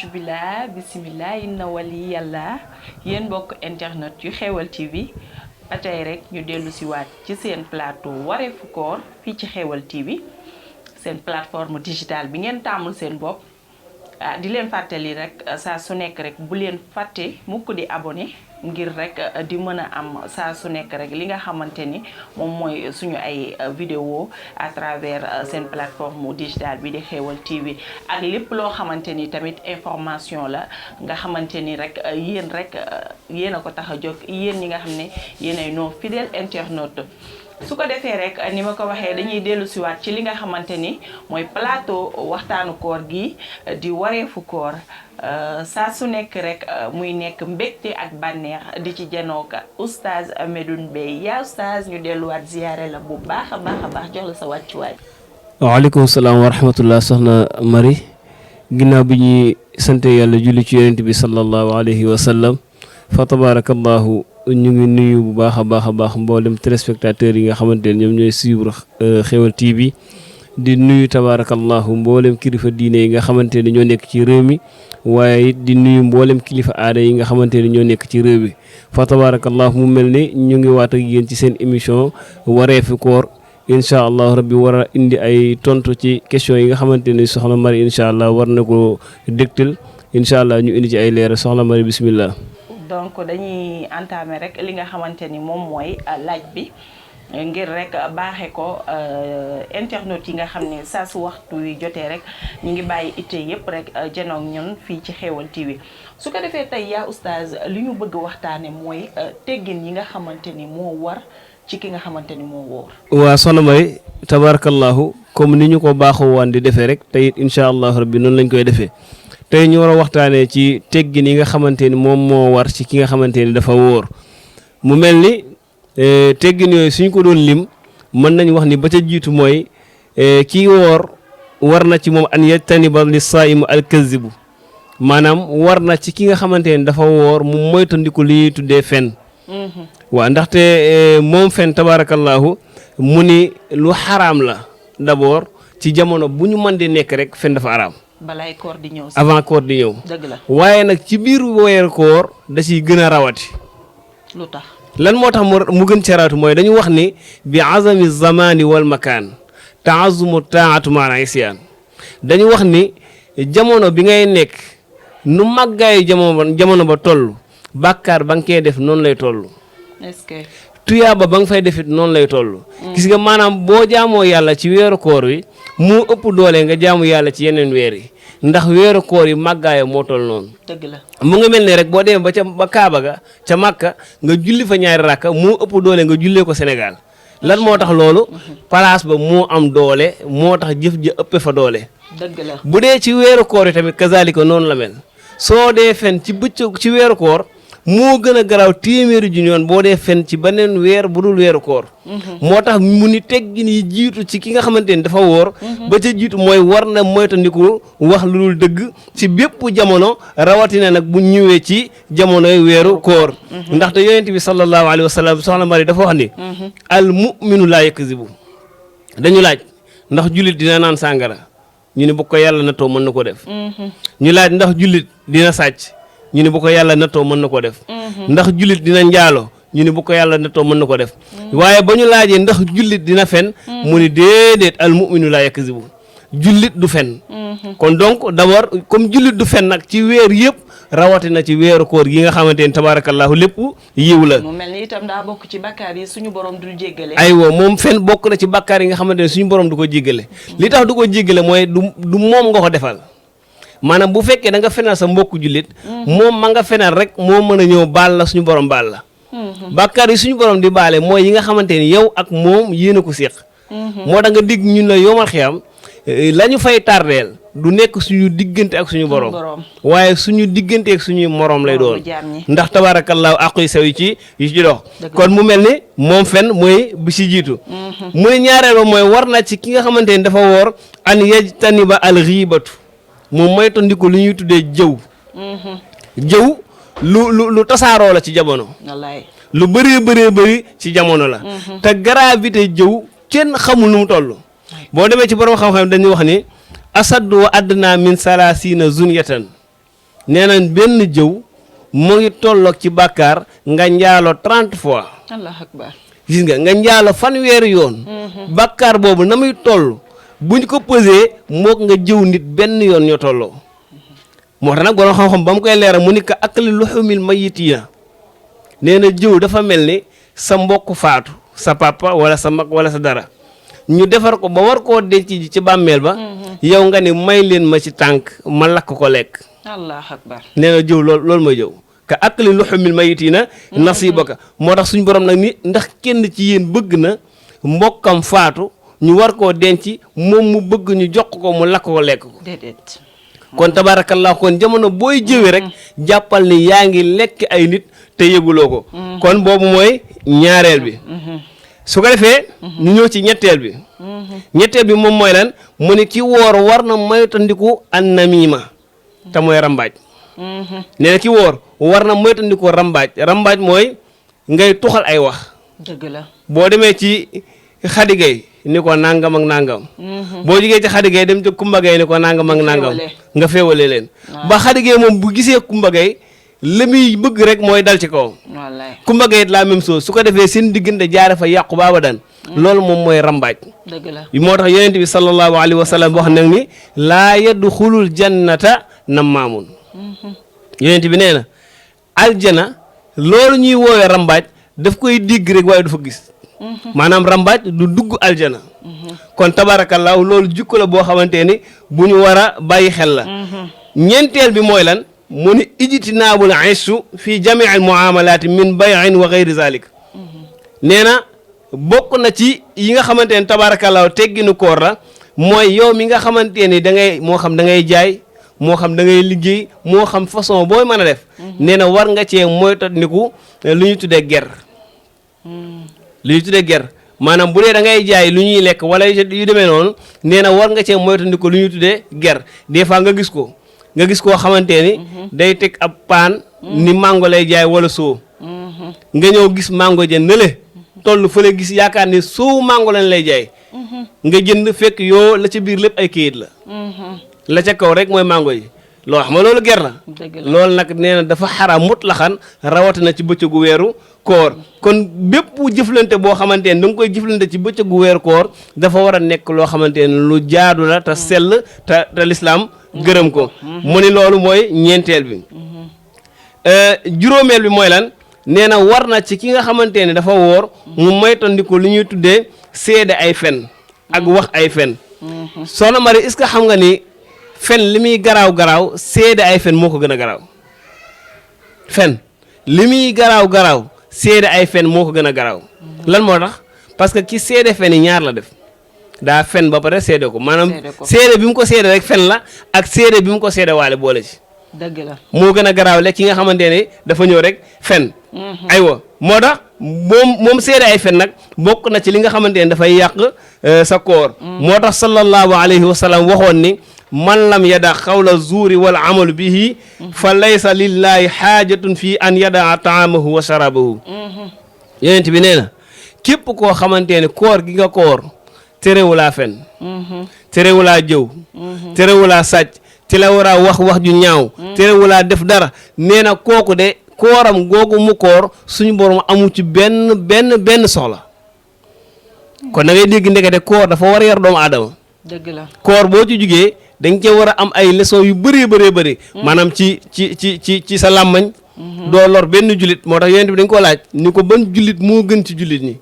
auzu billah bismillah inna wali yàlla yéen mbokk internet yu Xeweul TV ba tey rek ñu dellu si waat ci seen plateau wareefu koor fii ci Xeweul TV seen plateforme digitale bi ngeen tàmmul seen bopp di leen fàttali rek saa su nekk rek bu leen fàtte mukk di abonné ngir rek di mën a am saa su nekk rek li nga xamante ni moom mooy suñu ay vidéo à travers seen plateforme digitale bi di Xeweul TV ak lépp loo xamante ni tamit information la nga xamante ni rek yéen a ko tax a jóg yéen ñi nga xam ne yéen ay nos fidèles internautes. su ko defee rek ni ma ko waxee dañuy dellu siwaat ci li nga xamante ni mooy plateau waxtaanu koor gi di wareefu koor saa su nekk rek muy nekk mbégte ak bànneex di ci janook oustaz Medoune Beye yaa oustaz ñu delluwaat ziyaare la bu baax a baax jox la sa wàccuwaay. waaleykum salaam wa rahmatullah soxna Marie ginnaaw bi ñuy sant yàlla julli ci yonent bi sallallahu alayhi wa sallam fa tabarakallahu ñu ngi nuyu bu baax a baax mboolem téléspectateurs yi nga xamante ne ñoom ñooy suivre Xeweul TV di nuyu tabarakallahu mboolem kilifa diine yi nga xamante ne ñoo nekk ci réew mi waaye it di nuyu mboolem kilifa aada yi nga xamante ne ñoo nekk ci réew mi fa tabarakallahu mu mel ni ñu ngi waat ak yéen ci seen émission wareefu koor incha allah rabbi war a indi ay tontu ci question yi nga xamante ne soxna Mari incha allah war na ko dégtal incha allah ñu indi ci ay leeral soxna Mari bismillah. donc dañuy entamer rek li nga xamante ni moom mooy laaj bi ngir rek baaxe ko internet yi nga xam ne saa su waxtu wi jotee rek ñu ngi bàyyi itte yëpp rek janoog ñun fii ci Xeweul TV su ko defee tey yaa oustaz li ñu bëgg waxtaane mooy teggin yi nga xamante ni moo war ci ki nga xamante ni moo wóor. waa soxna May tabarakallahu comme ni ñu ko baaxoo waan di defee rek tey it incha allah rabbi noonu lañ koy defee tey ñu war a waxtaanee ci teggin yi nga xamante ni moom moo war ci ki nga xamante ni dafa wóor mu mel ni teggin yooyu suñ ko doon lim mën nañ wax ni ba ca jiitu mooy kii wóor war na ci moom an yajtaniba li saa'imu al-kazibu maanaam war na ci ki nga xamante ni dafa wóor mu moytandiku li ñuy tuddee fen waaw ndaxte moom fen tabarakallahu mu ni lu xaraam la d'abord ci jamono bu ñu mën di nekk rek fen dafa xaraam balaay koor di ñëw avant koor di ñëw. dëgg la waaye nag ci biir weeru koor da ciy gën a rawati. lu tax lan moo tax mu gën ci rawati mooy dañu wax ni bi azami zamani wal makaan taazumu taatu maana isyaan dañu wax ni jamono bi ngay nekk nu màggaayu jamono ba toll bàkkaar ba nga koy def noonu lay toll. est-ce que tuyaaba ba nga fay defit noonu lay toll. gis nga maanaam boo jaamoo yàlla ci weeru koor wi moo ëpp doole nga jaamu yàlla ci yeneen weer yi ndax weeru koor yi màggaaya moo toll noonu. dëgg la mu nga mel ne rek boo demee ba Kaaba ga ca Makka nga julli fa ñaari rakka moo ëpp doole nga jullee ko Sénégal lan moo tax loolu place ba moo am doole moo tax jëf ja ëppe fa doole. dëgg la bu dee ci weeru koor yi tamit kazalika noonu la mel soo dee fen ci bëccëg ci weeru koor moo gën a garaaw téeméeri junni yoon boo dee fen ci beneen weer bu dul weeru koor. moo tax mu ni teggin yi jiitu ci ki nga xamante ni dafa wóor. ba ca jiitu mooy war na moytandiku wax lu dul dëgg ci bépp jamono rawatina nag bu ñëwee ci jamonoy weeru koor. ndaxte yonent bi sallallahu alayhi wa sallam soxna Mari dafa wax ni. al mu'minu laa yakzibu dañu laaj ndax jullit dina naan sàngara ñu ne bu ko yàlla nattoo mën na ko def. ñu laaj ndax jullit dina sàcc. ñu ne bu ko yàlla nattoo mën na ko def ndax jullit dina njaalo ñu ne bu ko yàlla nattoo mën na ko def waaye ba ñu laajee ndax jullit dina fen mu ni déedéet al mu'minu laa yakzibu jullit du fen kon donc d'abord comme jullit du fen nag ci weer yëpp rawatina ci weeru koor gi nga xamante ni tabarakallahu lépp yiw la mu mel ni itam daa bokk ci bakkaar yi suñu borom dul jéggale aywa moom fen bokk na ci bakkaar yi nga xamante ne suñu borom du ko jéggale li tax du ko jéggale mooy du moom nga ko defal maanaam bu fekkee da nga fenal sa mbokku jullit moom ma nga fenal rek moo mën a ñëw baal la suñu borom baal la bàkkaar yi suñu borom di baale mooy yi nga xamante ni yow ak moom yéen a ko séq moo tax nga digg ñun la yomal xiyam la ñu fay tardeel du nekk suñu diggante ak suñu borom waaye suñu diggante ak suñuy morom lay doon ndax tabaarakallaahu àqu sew yi ci dox kon mu mel ni moom fen mooy bi si jiitu mu ne ñaareel ba mooy war na ci ki nga xamante ni dafa woor an yajtaniba al ghibatu moom mooy tondiku lu ñuy tuddee jëw jëw lu tasaaroo la ci jamono lu bëree ci jamono la te gravité jëw kenn xamul nu mu toll boo demee ci borom xam-xam dañuy wax ni asaddu wa adna min salasina zunyatan nee nañ benn jëw mu ngi tolloog ci bàkkaar nga njaalo 30 fois. allah akbar. gis nga njaalo fanweeri yoon. bàkkaar boobu na muy toll buñ ko pesé mook nga jëw nit benn yoon ñoo tolloo. moo tax nag borom xam-xam ba mu koy leeral mu ni ka akli luxumil mayitiina nee na jëw dafa mel ni sa mbokk faatu sa papa wala sa mag wala sa dara ñu defar ko ba war koo denc ji ci bàmmeel ba. yow nga ni may leen ma ci tànk ma lakk ko lekk. allah akbar. nee na jëw loolu mooy jëw. ka akli luxumil mayitiina nasibaka moo tax suñu borom nag ni ndax kenn ci yéen bëgg na mbokkam faatu ñu war koo denc moom mu bëgg ñu jox ko mu lakk ko lekk ko. déedéet. kon tabarakallah kon jamono booy jëwee rek jàppal ni yaa ngi lekk ay nit te yëguloo ko. kon boobu mooy ñaareel bi. su ko defee ñu ñëw ci ñetteel bi. ñetteel bi moom mooy lan mu ni ki woor war na moytandiku an namima te mooy rambaaj. nee na ki woor war na moytandiku rambaaj mooy ngay tuxal ay wax. dëgg la. boo demee ci xadigay ni ko nangam ak nangam. boo jugee ci xadigay dem ci kumbagay ni ko nangam ak nangam. nga féewale leen. ba xadigay moom bu gisee kumbagay li muy bëgg rek mooy dal ci kawam. wallaay kumbagay it la même chose su ko defee seen diggante jaare fa yàqu baaba dan loolu moom mooy rambaaj. dëgg la. moo tax yonent bi sallallahu alayhi wa sallam wax nag ni laa yadxulul jannata nammaamun. yonent bi nee na aljana loolu ñuy woowee rambaaj daf koy digg rek waaye du fa gis. maanaam rambaaj du dugg aljana. kon tabaarakallaahu loolu jikko la boo xamante ni bu ñu war a bàyyi xel la. ñeenteel bi mooy lan mu ni ijtinaabul ayshu fi jamii al muamalaati min bayin wa gayri zalik. nee na bokk na ci yi nga xamante ne tabaarakallaahu tegginu koor la mooy yow mi nga xamante ni da ngay moo xam da ngay jaay moo xam da ngay liggéey moo xam façon booy mën a def. nee na war nga cee moytandiku lu ñu tuddee ger. lu ñu tuddee ger maanaam bu dee da ngay jaay lu ñuy lekk wala yu demee noonu nee na war nga cee moytandiku lu ñu tuddee ger des fois nga gis koo xamante ni day teg ab paan ni mango lay jaay wala soo. nga ñëw gis mango ja nële toll fële gis yaakaar ni soo mango lañ lay jaay. nga jënd fekk yoo la ca biir lépp ay kayit la. la ca kaw rek mooy mango yi loo xam nga loolu ger la. loolu nag nee na dafa xaraam mutlaxan rawatina ci bëccëgu weeru koor kon bépp jëflante boo xamante ne da nga koy jëflante ci bëccëgu weeru koor dafa war a nekk loo xamante ne lu jaadu la te sell te lislaam gërëm ko. mu ni loolu mooy ñeenteel bi. juróomeel bi mooy lan nee na war na ci ki nga xamante ne dafa woor mu moytandiku li ñuy tuddee seede ay fen ak wax ay fen. soxna Mari est-ce que xam nga ni fen li muy garaaw seede ay fen moo ko gën a garaaw. fen li muy garaaw seede ay fen moo ko gën a garaaw. lan moo tax parce que ki seede fen yi ñaar la def daa fen ba pare seede ko maanaam seede bi mu ko seede rek fen la ak seede bi mu ko seede waale boole ci. dëgg la moo gën a garaaw le ki nga xamante ne dafa ñëw rek fen. aywa moo tax moom seede ay fen nag bokk na ci li nga xamante ne dafay yàq sa koor. moo tax sallallahu alayhi wa sallam waxoon ni man lam yada xawla zuuri wal amalu bihi fa laysa lillahi xaajatun fii an yadaa taamahu wa sharabahu. yonent bi nee na képp koo xamante ne koor gi nga koor terewulaa fen. terewulaa jëw. terewulaa sàcc. te la war a wax ju ñaaw. terewulaa def dara nee na kooku de kooram googu mu koor suñu borom amu ci benn soxla. kon da ngay dégg ndekete koor dafa war a yar doomu aadama. dëgg la koor boo ci jugee dañ cee war a am ay leçon yu bëri. maanaam ci sa làmmañ. doo lor benn jullit moo tax yonent bi dañ ko laaj ni ko ban jullit moo gën ci jullit ñi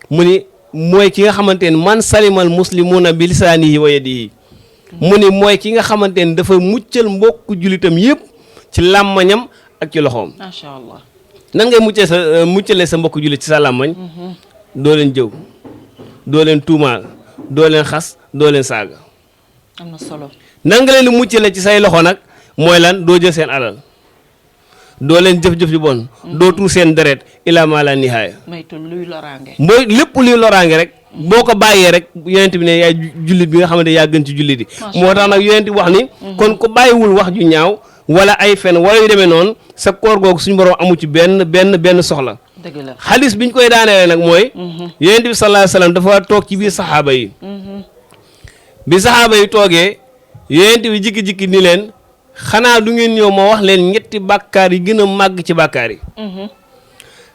mu ni mooy ki nga xamante ne man salimal muslimuna bi lisaanihi wa yadihi mu ni mooy ki nga xamante ne dafa muccal mbokku jullitam yëpp ci làmmañam ak ci loxoom. macha allah nan ngay muccalee sa mbokku jullit ci sa làmmañ. doo leen jëw doo leen tuumaal doo leen xas doo leen saaga. am na solo. nan nga leen di muccale ci say loxo nag mooy lan doo jël seen alal doo leen jëf-jëf ju bon. doo tuur seen deret ilaa maa laa nihaaya. maytul luy loraange. mooy lépp luy loraange rek boo ko bàyyee rek yonent bi ne yaay jullit bi nga xamante yaa gën ci jullit yi. moo tax nag yonent wax ni. kon ko bàyyiwul wax ju ñaaw wala ay fen wala yu demee noonu sa koor googu suñu borom amu ci benn soxla. dëgg la xadis bi ñu koy daaneele nag mooy. yonent bi sallallahu alayhi wasallam dafa toog ci biir saxaaba yi. bi saxaaba yi toogee yonent bi jikki-jikki ni leen xanaa du ngeen ñëw ma wax leen ñetti bàkkaar yi gën a màgg ci bàkkaar yi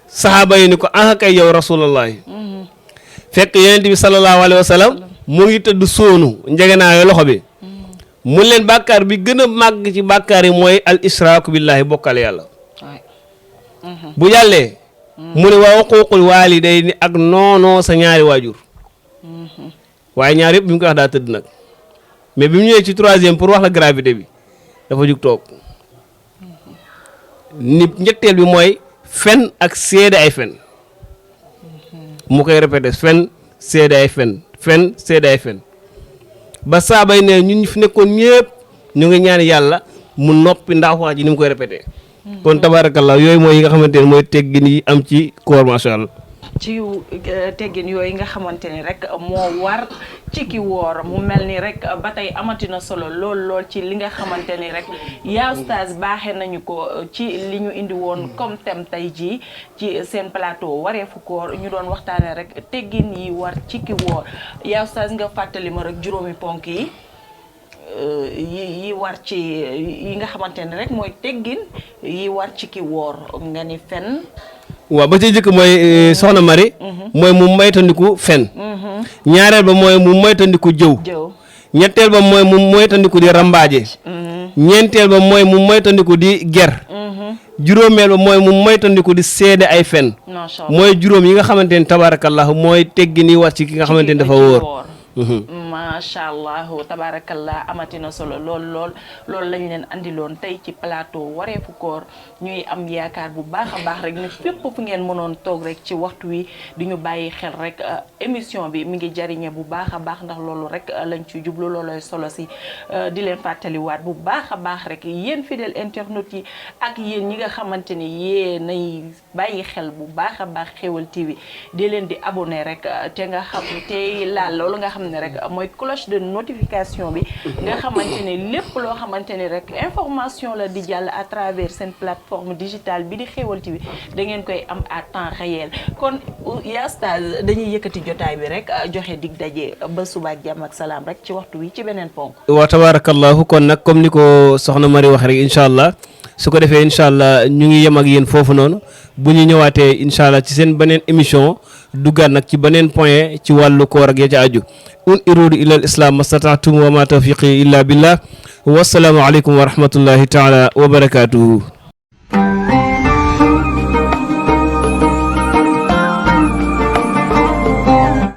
saxaaba yi ni ko ah kay yow rasulallahi fekk yonent bi sallallahu alayhi wa sallam mu ngi tëdd sóonu njegenaayo loxo bi mu leen bàkkaar bi gën a màgg ci bàkkaar yi mooy al israaku billahi bokkale yàlla bu jàllee mu ne waa uquuqul waalidayni ak noonoo sa ñaari waajur waaye ñaar yëpp bi mu koy wax daa tëdd nag mais bi mu ñëwee ci troisième pour wax la gravité bi dafa jug toog ni ñetteel bi mooy fen ak seede ay fen mu koy répété fen seede ay fen fen seede ay fen ba saabay ne ñun ñu fi nekkoon ñëpp ñu ngi ñaan yàlla mu noppi ndax wax ji ni mu koy répété kon tabarakallah yooyu mooy yi nga xamante ne mooy teggin yi am ci koor macha allah. ci teggin yooyu nga xamante ni rek moo war ci ki woor mu mel ni rek ba tey amatina solo lool ci li nga xamante ni rek yaa Oustaz baaxee nañu ko ci li ñu indi woon comme thème tey jii ci seen plateau wareefu koor ñu doon waxtaanee rek teggin yi war ci ki woor yaa Oustaz nga fàttali ma rek juróomi ponk yi yi war ci yi nga xamante ne rek mooy teggin yi war ci ki woor nga ni fen waaw ba ci jëkk mooy soxna Mari mooy mu moytandiku fen ñaareel ba mooy mu moytandiku jëw ñetteel ba mooy mu moytandiku di rambaaje ñeenteel ba mooy mu moytandiku di ger juróomeel ba mooy mu moytandiku di seede ay fen mooy juróom yi nga xamante ni tabarakallahu mooy teggin yi war ci ki nga xamante ni dafa wóor macha allah tabarakallah amatina solo loolu lañ leen andiloon tey ci plateau wareefu koor ñuy am yaakaar bu baax a baax rek ne fépp fu ngeen mënoon toog rek ci waxtu wi di ñu bàyyi xel rek émission bi mi ngi jariñe bu baax a baax ndax loolu rek lañ ci jublu loolooy solo si di leen fàttaliwaat bu baax a baax rek yéen fidèle internautes yi ak yéen ñi nga xamante ni yéenay bàyyi xel bu baax a baax Xéweul TV di leen di abonné rek te nga xam te laal loolu nga xam ne rek mooy cloche de notification bi nga xamante ne lépp loo xamante ni rek information la di jàll à travers seen plateforme digitale bi di Xéweul TV da ngeen koy am à temps réel kon yaa Oustaz dañuy yëkkati jotaay bi rek joxe dig daje ba suba ak jàmm ak salaam rek ci waxtu wi ci beneen ponk. wa tabarakallahu kon nag comme ni ko soxna Mari wax rek incha allah su ko defee incha allah ñu ngi yem ak yéen foofu noonu bu ñu ñëwaatee incha allah ci seen beneen émission duggaat nag ci beneen point ci wàllu koor ak ya ca aju un irudu ila al islam mastata'tum wa ma tawfiqi illa billah wassalaamu aleykum wa rahmatullahi taala wa barakatuhu